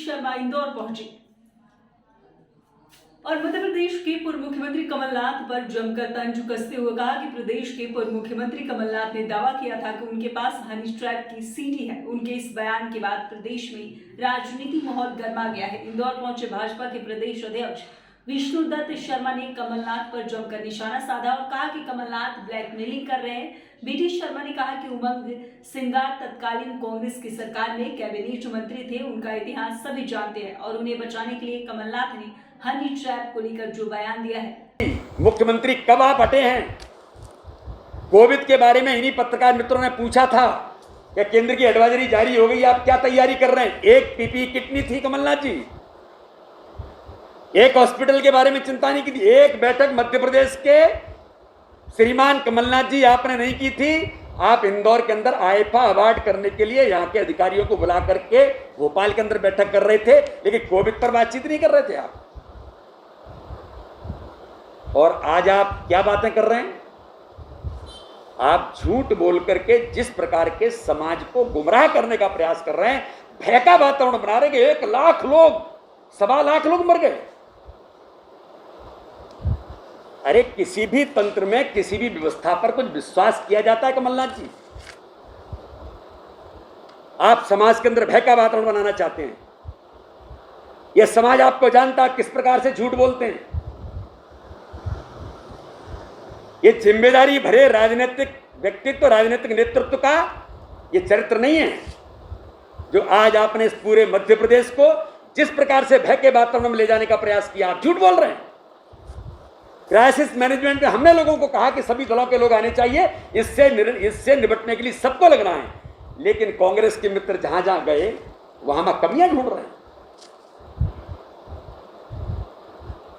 शर्मा इंदौर पहुंचे और मध्य प्रदेश के पूर्व मुख्यमंत्री कमलनाथ पर जमकर तंज कसते हुए कहा कि प्रदेश के पूर्व मुख्यमंत्री कमलनाथ ने दावा किया था कि उनके पास हनी ट्रैप की सीडी है। उनके इस बयान के बाद प्रदेश में राजनीति माहौल गर्मा गया है। इंदौर पहुंचे भाजपा के प्रदेश अध्यक्ष विष्णुदत्त शर्मा ने कमलनाथ पर जमकर निशाना साधा और कहा कि कमलनाथ ब्लैकमेलिंग कर रहे हैं। बीटी शर्मा ने कहा कि उमंग सिंगार तत्कालीन कांग्रेस की सरकार में कैबिनेट मंत्री थे। उनका इतिहास सभी जानते हैं और उन्हें बचाने के लिए कमलनाथ ने हनी ट्रैप को लेकर जो बयान दिया है। मुख्यमंत्री कब आप हटे हैं? कोविड के बारे में इन्हीं पत्रकार मित्रों ने पूछा था कि केंद्र की एडवाइजरी जारी हो गई, आप क्या तैयारी कर रहे हैं? एक पीपीई किट नहीं थी कमलनाथ जी, एक हॉस्पिटल के बारे में चिंता नहीं की थी, एक बैठक मध्य प्रदेश के श्रीमान कमलनाथ जी आपने नहीं की थी। आप इंदौर के अंदर आईफा अवार्ड करने के लिए यहां के अधिकारियों को बुला करके भोपाल के अंदर बैठक कर रहे थे, लेकिन कोविड पर बातचीत नहीं कर रहे थे आप। और आज आप क्या बातें कर रहे हैं? आप झूठ बोल करके जिस प्रकार के समाज को गुमराह करने का प्रयास कर रहे हैं, भय वातावरण बना रहे हैं। 1 लाख लोग, 1.25 लाख लोग मर गए। अरे किसी भी तंत्र में, किसी भी व्यवस्था पर कुछ विश्वास किया जाता है कमलनाथ जी? आप समाज के अंदर भय का वातावरण बनाना चाहते हैं। यह समाज आपको जानता है किस प्रकार से झूठ बोलते हैं। ये जिम्मेदारी भरे राजनीतिक व्यक्तित्व, राजनीतिक नेतृत्व का ये चरित्र नहीं है जो आज आपने इस पूरे मध्य प्रदेश को जिस प्रकार से भय के वातावरण में ले जाने का प्रयास किया। आप झूठ बोल रहे हैं। क्राइसिस मैनेजमेंट में हमने लोगों को कहा कि सभी दलों के लोग आने चाहिए, इससे निपटने के लिए सबको लगना है, लेकिन कांग्रेस के मित्र जहां जहां गए वहां कमियां ढूंढ रहे हैं।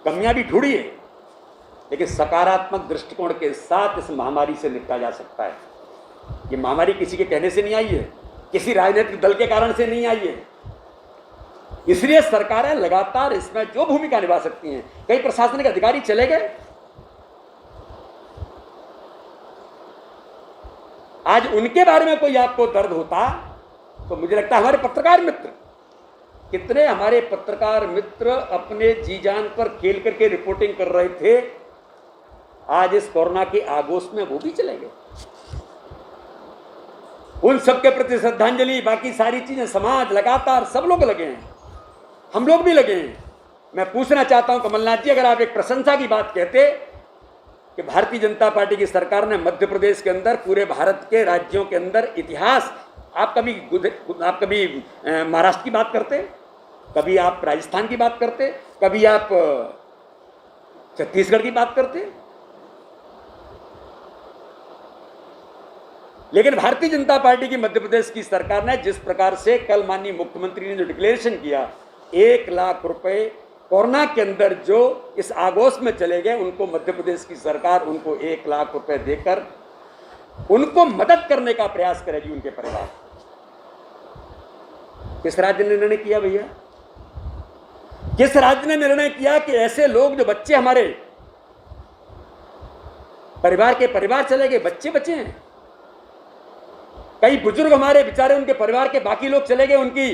कमियां भी ढूंढिए, लेकिन सकारात्मक दृष्टिकोण के साथ इस महामारी से निपटा जा सकता है। ये महामारी किसी के कहने से नहीं आई है, किसी राजनीतिक दल के कारण से नहीं आई है। इसलिए सरकारें लगातार इसमें जो भूमिका निभा सकती हैं। कई प्रशासनिक अधिकारी चले गए, आज उनके बारे में कोई आपको दर्द होता तो मुझे लगता है हमारे पत्रकार मित्र, कितने हमारे पत्रकार मित्र अपने जी जान पर खेल करके रिपोर्टिंग कर रहे थे, आज इस कोरोना के आगोश में वो भी चले गए। उन सबके प्रति श्रद्धांजलि, बाकी सारी चीजें समाज लगातार सब लोग लगे हैं, हम लोग भी लगे हैं। मैं पूछना चाहता हूं कमलनाथ जी, अगर आप एक प्रशंसा की बात कहते कि भारतीय जनता पार्टी की सरकार ने मध्य प्रदेश के अंदर, पूरे भारत के राज्यों के अंदर इतिहास, आप कभी महाराष्ट्र की बात करते, कभी आप राजस्थान की बात करते, कभी आप छत्तीसगढ़ की बात करते, लेकिन भारतीय जनता पार्टी की मध्य प्रदेश की सरकार ने जिस प्रकार से कल माननीय मुख्यमंत्री ने जो डिक्लेरेशन किया, 1 लाख रुपए कोरोना के अंदर जो इस आगोश में चले गए, उनको मध्य प्रदेश की सरकार उनको 1 लाख रुपए देकर उनको मदद करने का प्रयास करेगी। उनके परिवार, किस राज्य ने निर्णय किया भैया? किस राज्य ने निर्णय किया कि ऐसे लोग, जो बच्चे हमारे परिवार के परिवार चले गए, बच्चे बचे हैं, कई बुजुर्ग हमारे बेचारे, उनके परिवार के बाकी लोग चले गए, उनकी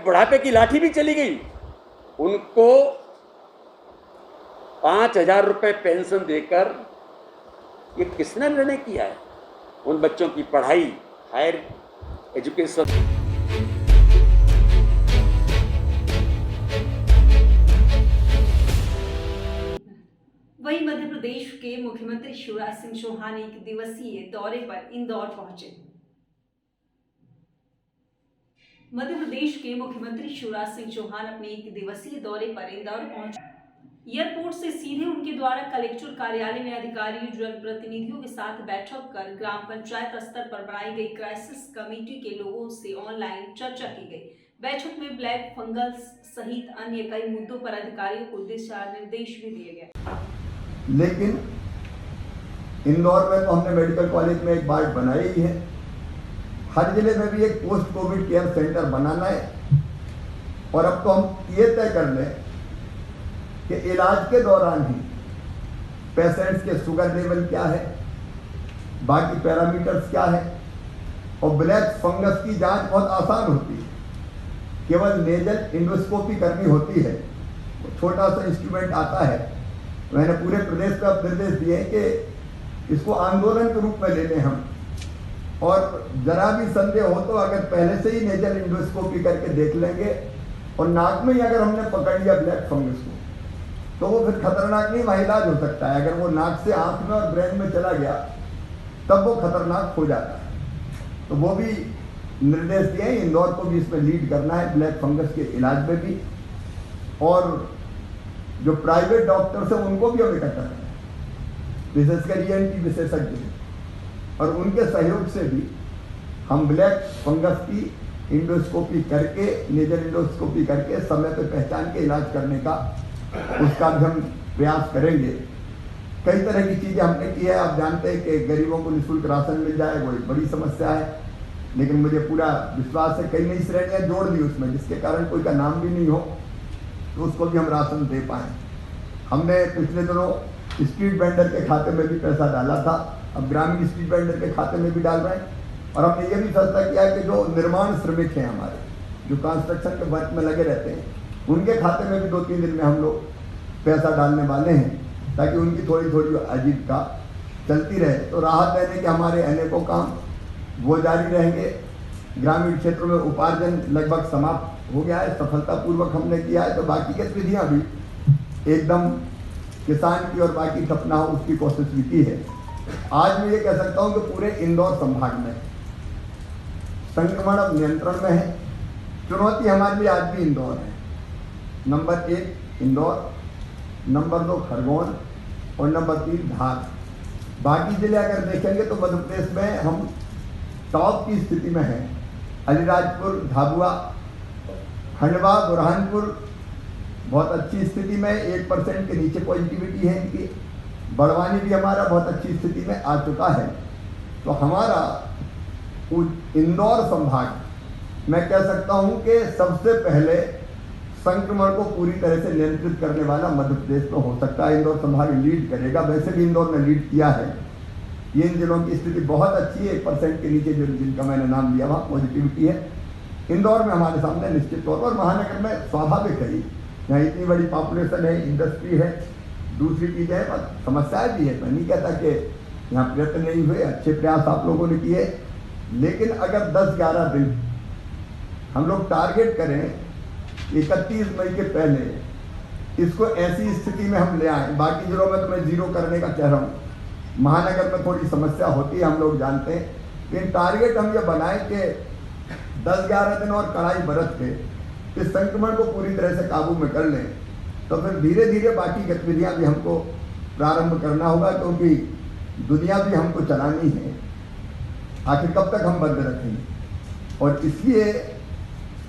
बुढ़ापे की लाठी भी चली गई, उनको 5,000 रुपए पेंशन देकर ये किसने निर्णय किया है? उन बच्चों की पढ़ाई, हायर एजुकेशन। वहीं मध्य प्रदेश के मुख्यमंत्री शिवराज सिंह चौहान 1 दिवसीय दौरे पर इंदौर पहुंचे। मध्य प्रदेश के मुख्यमंत्री शिवराज सिंह चौहान अपने 1 दिवसीय दौरे पर इंदौर पहुंचे। एयरपोर्ट से सीधे उनके द्वारा कलेक्टर कार्यालय में अधिकारी, जनप्रतिनिधियों के साथ बैठक कर ग्राम पंचायत स्तर पर बनाई गई क्राइसिस कमेटी के लोगों से ऑनलाइन चर्चा की गई। बैठक में ब्लैक फंगस सहित अन्य कई मुद्दों पर अधिकारियों को दिशा निर्देश भी दिए गए। लेकिन इंदौर में तो हमने मेडिकल कॉलेज में एक बात बनाई ही है, हर जिले में भी एक पोस्ट कोविड केयर सेंटर बनाना है। और अब तो हम ये तय कर लें कि इलाज के दौरान ही पेशेंट्स के शुगर लेवल क्या है, बाकी पैरामीटर्स क्या है, और ब्लैक फंगस की जांच बहुत आसान होती है। केवल नेजल इंडोस्कोपी करनी होती है, छोटा सा इंस्ट्रूमेंट आता है। मैंने पूरे प्रदेश पे अब निर्देश दिए कि इसको आंदोलन के रूप में ले लें हम, और जरा भी संदेह हो तो अगर पहले से ही नेजल इंडोस्कोपी करके देख लेंगे, और नाक में ही अगर हमने पकड़ लिया ब्लैक फंगस को, तो वो फिर खतरनाक नहीं, वहाँ इलाज हो सकता है। अगर वो नाक से आंख में और ब्रेन में चला गया तब वो खतरनाक हो जाता है। तो वो भी निर्देश दिए हैं, इंदौर को भी इसमें लीड करना है ब्लैक फंगस के इलाज में भी, और जो प्राइवेट डॉक्टर्स हैं उनको भी हमें इकट्ठा करना है, विशेषकर ENT विशेषज्ञ हैं, और उनके सहयोग से भी हम ब्लैक फंगस की इंडोस्कोपी करके, नेजल इंडोस्कोपी करके समय पे पहचान के इलाज करने का उसका भी हम प्रयास करेंगे। कई तरह की चीज़ें हमने की है। आप जानते हैं कि गरीबों को निःशुल्क राशन मिल जाए, वो एक बड़ी समस्या है, लेकिन मुझे पूरा विश्वास है कई नई श्रेणियाँ जोड़ दी उसमें, जिसके कारण कोई का नाम भी नहीं हो तो उसको भी हम राशन दे पाएँ। हमने पिछले दिनों स्ट्रीट वेंडर के खाते में भी पैसा डाला था, अब ग्रामीण स्ट्रीट वेंडर के खाते में भी डाल रहे हैं, और हमने ये भी फैसला किया है कि जो निर्माण श्रमिक हैं हमारे, जो कंस्ट्रक्शन के वर्क में लगे रहते हैं, उनके खाते में भी 2-3 दिन में हम लोग पैसा डालने वाले हैं, ताकि उनकी थोड़ी थोड़ी आजीविका चलती रहे। तो राहत देने के हमारे अनेकों काम वो जारी रहेंगे। ग्रामीण क्षेत्रों में उपार्जन लगभग समाप्त हो गया है, सफलतापूर्वक हमने किया है, तो बाकी गतिविधियाँ भी एकदम किसान की और बाकी ठप्प ना हो उसकी कोशिश भी की है। आज मैं ये कह सकता हूँ कि पूरे इंदौर संभाग में संक्रमण अब नियंत्रण में है। चुनौती हमारे लिए आज भी इंदौर है। नंबर 1 इंदौर, नंबर 2 खरगोन, और नंबर 3 धार। बाकी जिले अगर देखेंगे तो मध्य प्रदेश में हम टॉप की स्थिति में हैं। अलीराजपुर, झाबुआ, खंडवा, बुरहानपुर बहुत अच्छी स्थिति में, 1% के नीचे पॉजिटिविटी है इनकी। बड़वानी भी हमारा बहुत अच्छी स्थिति में आ चुका है। तो हमारा इंदौर संभाग मैं कह सकता हूं कि सबसे पहले संक्रमण को पूरी तरह से नियंत्रित करने वाला मध्य प्रदेश में हो सकता है। इंदौर संभाग लीड करेगा, वैसे भी इंदौर ने लीड किया है। ये इन जिलों की स्थिति बहुत अच्छी है, 1% के नीचे जिनका मैंने नाम लिया वहाँ पॉजिटिविटी है। इंदौर में हमारे सामने निश्चित तौर पर, महानगर में स्वाभाविक है, यहाँ इतनी बड़ी पॉपुलेशन है, इंडस्ट्री है, दूसरी चीज़ है, समस्याएं भी है। मैं नहीं कहता कि यहाँ प्रयत्न नहीं हुए, अच्छे प्रयास आप लोगों ने किए, लेकिन अगर 10-11 दिन हम लोग टारगेट करें 31 मई के पहले इसको ऐसी स्थिति में हम ले आए। बाकी जिलों में तो मैं 0 करने का कह रहा हूँ, महानगर में थोड़ी समस्या होती है, हम लोग जानते हैं, लेकिन टारगेट हम ये बनाए कि 10-11 दिन और कड़ाई बरत के इस संक्रमण को पूरी तरह से काबू में कर लें, तो फिर धीरे धीरे बाकी गतिविधियां भी हमको प्रारंभ करना होगा, क्योंकि दुनिया भी हमको चलानी है। आखिर कब तक हम बंद रखेंगे? और इसलिए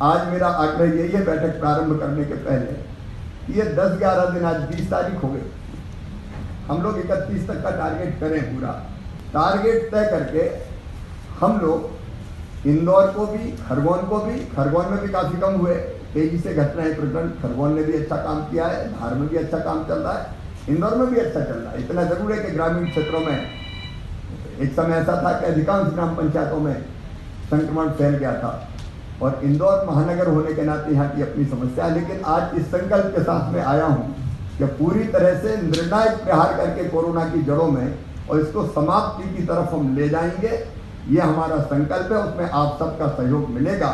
आज मेरा आग्रह यही है, बैठक प्रारंभ करने के पहले, ये 10-11 दिन, आज 20 तारीख हो गई, हम लोग 31 तक का टारगेट करें। पूरा टारगेट तय करके हम लोग इंदौर को भी, खरगोन को भी, खरगोन में भी काफ़ी कम हुए, तेजी से घट रहे हैं प्रकरण, खरगोन ने भी अच्छा काम किया है, धार में भी अच्छा काम चल रहा है, इंदौर में भी अच्छा चल रहा है। इतना जरूर है कि ग्रामीण क्षेत्रों में एक समय ऐसा था कि अधिकांश ग्राम पंचायतों में संक्रमण फैल गया था, और इंदौर महानगर होने के नाते यहाँ की अपनी समस्या है। लेकिन आज इस संकल्प के साथ में आया हूँ कि पूरी तरह से निर्णायक प्रहार करके कोरोना की जड़ों में, और इसको समाप्ति की तरफ हम ले जाएंगे। ये हमारा संकल्प है, उसमें आप सबका सहयोग मिलेगा।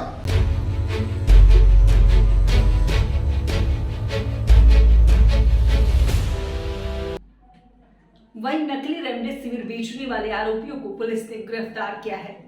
वहीं नकली रेमडेसिविर बेचने वाले आरोपियों को पुलिस ने गिरफ्तार किया है।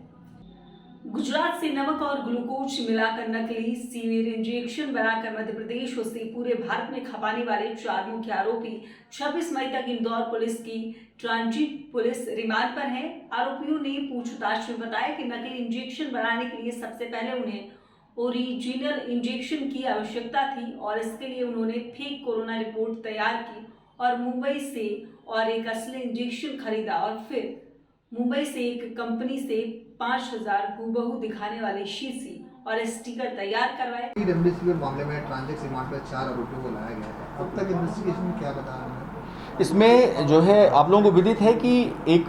गुजरात से नमक और ग्लूकोज मिलाकर नकली सीविर इंजेक्शन बनाकर मध्य प्रदेश से पूरे भारत में खपाने वाले 4 मुख्य आरोपी 26 मई तक इंदौर पुलिस की ट्रांजिट पुलिस रिमांड पर है। आरोपियों ने पूछताछ में बताया कि नकली इंजेक्शन बनाने के लिए सबसे पहले उन्हें ओरिजिनल इंजेक्शन की आवश्यकता थी, और इसके लिए उन्होंने फेक कोरोना रिपोर्ट तैयार की और मुंबई से और एक असली इंजेक्शन खरीदा, और फिर मुंबई से एक कंपनी से 5000 हूबहू दिखाने वाली शीशी और स्टिकर तैयार करवाए। रेमडेसिविर मामले में ट्रांजिट रिमांड पर 4 आरोपियों को लाया गया है। अब तक इन्वेस्टिगेशन में क्या बता रहे हैं? इसमें जो है आप लोगों को विदित है कि एक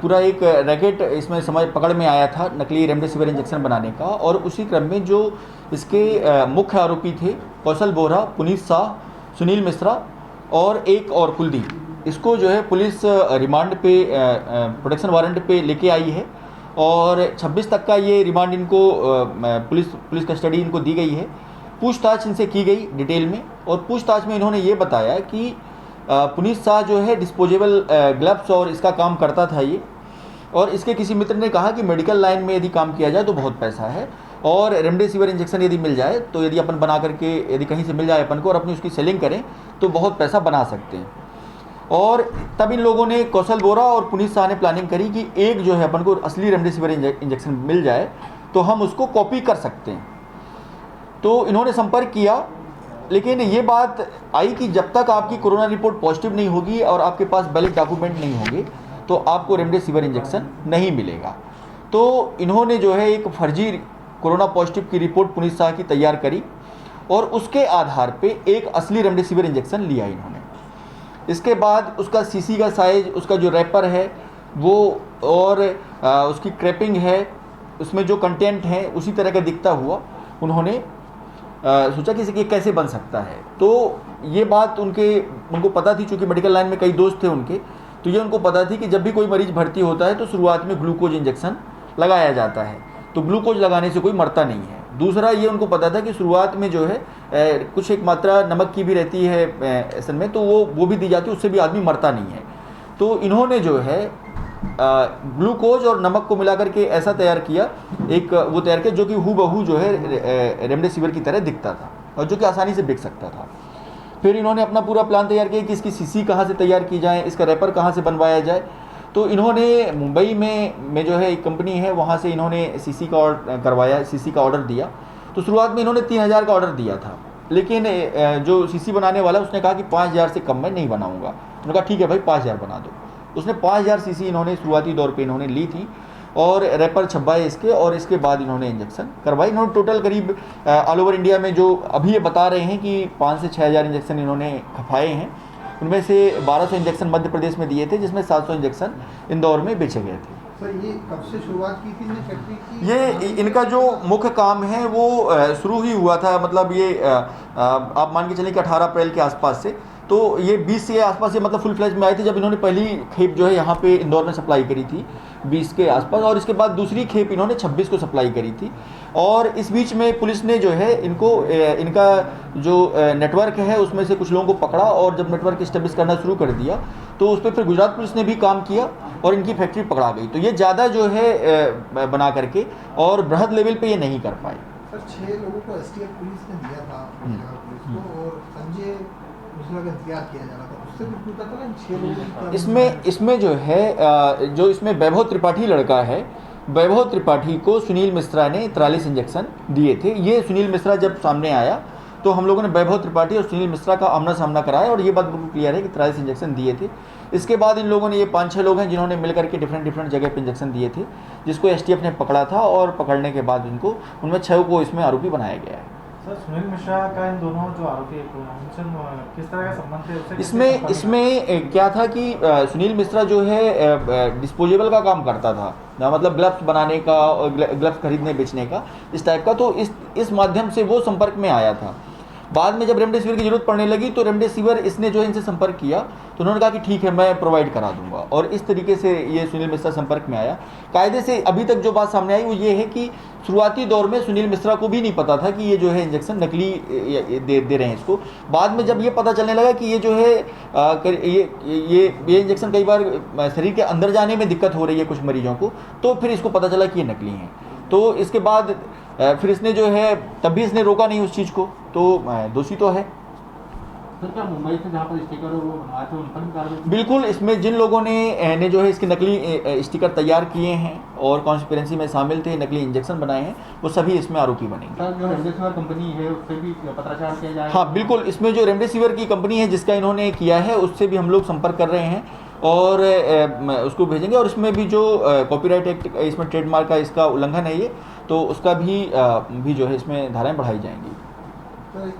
पूरा एक रैकेट इसमें समझ पकड़ में आया था नकली रेमडेसिविर इंजेक्शन बनाने का, और उसी क्रम में जो इसके मुख्य आरोपी थे कौशल बोहरा, पुनीत शाह, सुनील मिश्रा और एक और कुलदीप, इसको जो है पुलिस रिमांड पे प्रोटेक्शन वारंट पे लेके आई है और 26 तक का ये रिमांड इनको पुलिस कस्टडी इनको दी गई है। पूछताछ इनसे की गई डिटेल में, और पूछताछ में इन्होंने ये बताया कि पुनीत शाह जो है डिस्पोजेबल ग्लव्स और इसका काम करता था ये, और इसके किसी मित्र ने कहा कि मेडिकल लाइन में यदि काम किया जाए तो बहुत पैसा है, और रेमडेसिविर इंजेक्शन यदि मिल जाए तो यदि अपन बना करके यदि कहीं से मिल जाए अपन को और अपनी उसकी सेलिंग करें तो बहुत पैसा बना सकते हैं। और तब इन लोगों ने कौशल बोहरा और पुनीत शाह ने प्लानिंग करी कि एक जो है अपन को असली रेमडेसिविर इंजेक्शन मिल जाए तो हम उसको कॉपी कर सकते हैं। तो इन्होंने संपर्क किया, लेकिन ये बात आई कि जब तक आपकी कोरोना रिपोर्ट पॉजिटिव नहीं होगी और आपके पास वैलिड डॉक्यूमेंट नहीं होंगे तो आपको रेमडेसिविर इंजेक्शन नहीं मिलेगा। तो इन्होंने जो है एक फर्जी कोरोना पॉजिटिव की रिपोर्ट पुनीत शाह की तैयार करी और उसके आधार पे एक असली रेमडेसिविर इंजेक्शन लिया इन्होंने। इसके बाद उसका सीसी का साइज, उसका जो रैपर है वो और उसकी क्रैपिंग है, उसमें जो कंटेंट है उसी तरह का दिखता हुआ उन्होंने सोचा कि ये कैसे बन सकता है। तो ये बात उनको पता थी, चूँकि मेडिकल लाइन में कई दोस्त थे उनके, तो ये उनको पता थी कि जब भी कोई मरीज भर्ती होता है तो शुरुआत में ग्लूकोज इंजेक्शन लगाया जाता है, तो ग्लूकोज लगाने से कोई मरता नहीं है। दूसरा ये उनको पता था कि शुरुआत में जो है कुछ एक मात्रा नमक की भी रहती है ऐसे में, तो वो भी दी जाती है, उससे भी आदमी मरता नहीं है। तो इन्होंने जो है ग्लूकोज और नमक को मिलाकर के ऐसा तैयार किया, वो तैयार किया जो कि हूबहू जो है रेमडेसिविर की तरह दिखता था और जो कि आसानी से बिक सकता था। फिर इन्होंने अपना पूरा प्लान तैयार किया कि इसकी सीसी कहाँ से तैयार की जाए, इसका रैपर कहाँ से बनवाया जाए। तो इन्होंने मुंबई में जो है एक कंपनी है वहाँ से इन्होंने सीसी का करवाया, सीसी का ऑर्डर दिया। तो शुरुआत में इन्होंने 3000 का ऑर्डर दिया था, लेकिन जो सीसी बनाने वाला उसने कहा कि 5000 से कम मैं नहीं बनाऊंगा। उन्होंने कहा ठीक है भाई 5000 बना दो। उसने 5000 सीसी इन्होंने शुरुआती दौर पे इन्होंने ली थी और रैपर छपवाए इसके, और इसके बाद इन्होंने इंजेक्शन करवाई। इन्होंने टोटल करीब ऑल ओवर इंडिया में जो अभी ये बता रहे हैं कि 5 से 6000 इंजेक्शन इन्होंने खपाए हैं। उनमें से 1200 इंजेक्शन मध्य प्रदेश में दिए थे, जिसमें 700 इंजेक्शन इंदौर में बेचे गए थे। सर ये कब से शुरुआत की थी फैक्ट्री की? ये इनका जो मुख्य काम है वो शुरू ही हुआ था, मतलब ये आप मान के चलिए कि 18 अप्रैल के आसपास से। तो ये 20 के आसपास ये मतलब फुल फ्लैश में आए थे जब इन्होंने पहली खेप जो है यहाँ पे इंदौर में सप्लाई करी थी 20 के आसपास, और इसके बाद दूसरी खेप इन्होंने 26 को सप्लाई करी थी। और इस बीच में पुलिस ने जो है इनका जो नेटवर्क है उसमें से कुछ लोगों को पकड़ा, और जब नेटवर्क इस्टेब्लिश करना शुरू कर दिया तो उस पर फिर गुजरात पुलिस ने भी काम किया और इनकी फैक्ट्री पकड़ा गई। तो ये ज़्यादा जो है बना करके और बृहद लेवल पे ये नहीं कर पाए। सर 6 लोगों को एसटीएफ पुलिस ने दिया था पुलिस को, और संजय दूसरा का इंतजार किया जा रहा था, उससे कुछ पता चला इन 6 लोगों की? इसमें जो है जो इसमें वैभव त्रिपाठी लड़का है, वैभव त्रिपाठी को सुनील मिश्रा ने 43 इंजेक्शन दिए थे। ये सुनील मिश्रा जब सामने आया तो हम लोगों ने वैभव त्रिपाठी और सुनील मिश्रा का आमना सामना कराया और ये बात बिल्कुल क्लियर है कि 43 इंजेक्शन दिए थे। इसके बाद इन लोगों ने, ये 5-6 लोग हैं जिन्होंने मिलकर के डिफरेंट जगह पे इंजेक्शन दिए थे, जिसको एसटीएफ ने पकड़ा था, और पकड़ने के बाद इनको उनमें 6 को इसमें आरोपी बनाया गया है। सर सुनील मिश्रा का इन दोनों जो आरोपी उनसे किस तरह का संबंध है? इसमें क्या था कि सुनील मिश्रा जो है डिस्पोजेबल का काम करता था, मतलब ग्लव्स बनाने का और ग्लव्स खरीदने बेचने का, इस टाइप का। तो इस माध्यम से वो संपर्क में आया था। बाद में जब रेमडेसिविर की जरूरत पड़ने लगी तो रेमडेसिविर इसने जो है इनसे संपर्क किया, तो उन्होंने कहा कि ठीक है मैं प्रोवाइड करा दूंगा, और इस तरीके से ये सुनील मिश्रा संपर्क में आया। कायदे से अभी तक जो बात सामने आई वो ये है कि शुरुआती दौर में सुनील मिश्रा को भी नहीं पता था कि ये जो है इंजेक्शन नकली दे रहे हैं इसको। बाद में जब ये पता चलने लगा कि ये जो है ये इंजेक्शन कई बार शरीर के अंदर जाने में दिक्कत हो रही है कुछ मरीजों को, तो फिर इसको पता चला कि ये नकली हैं। तो इसके बाद फिर इसने जो है तब भी इसने रोका नहीं उस चीज़ को, तो दोषी तो है। सर क्या मुंबई से जहाँ पर स्टिकर वो बनवाए थे उन पर भी कार्रवाई? बिल्कुल, इसमें जिन लोगों ने जो है इसके नकली स्टिकर तैयार किए हैं और कॉन्स्पिरेंसी में शामिल थे, नकली इंजेक्शन बनाए हैं, वो सभी इसमें आरोपी बनेंगे। सर जो रेमडेसिविर कंपनी है उससे भी पत्राचार किया जाएगा? हाँ बिल्कुल, इसमें जो रेमडेसिविर की कंपनी है जिसका इन्होंने किया है उससे भी हम लोग संपर्क कर रहे हैं और उसको भेजेंगे। और इसमें भी जो कॉपीराइट एक्ट, इसमें ट्रेडमार्क का इसका उल्लंघन है ये, तो उसका भी जो है इसमें धाराएं बढ़ाई जाएंगी। सर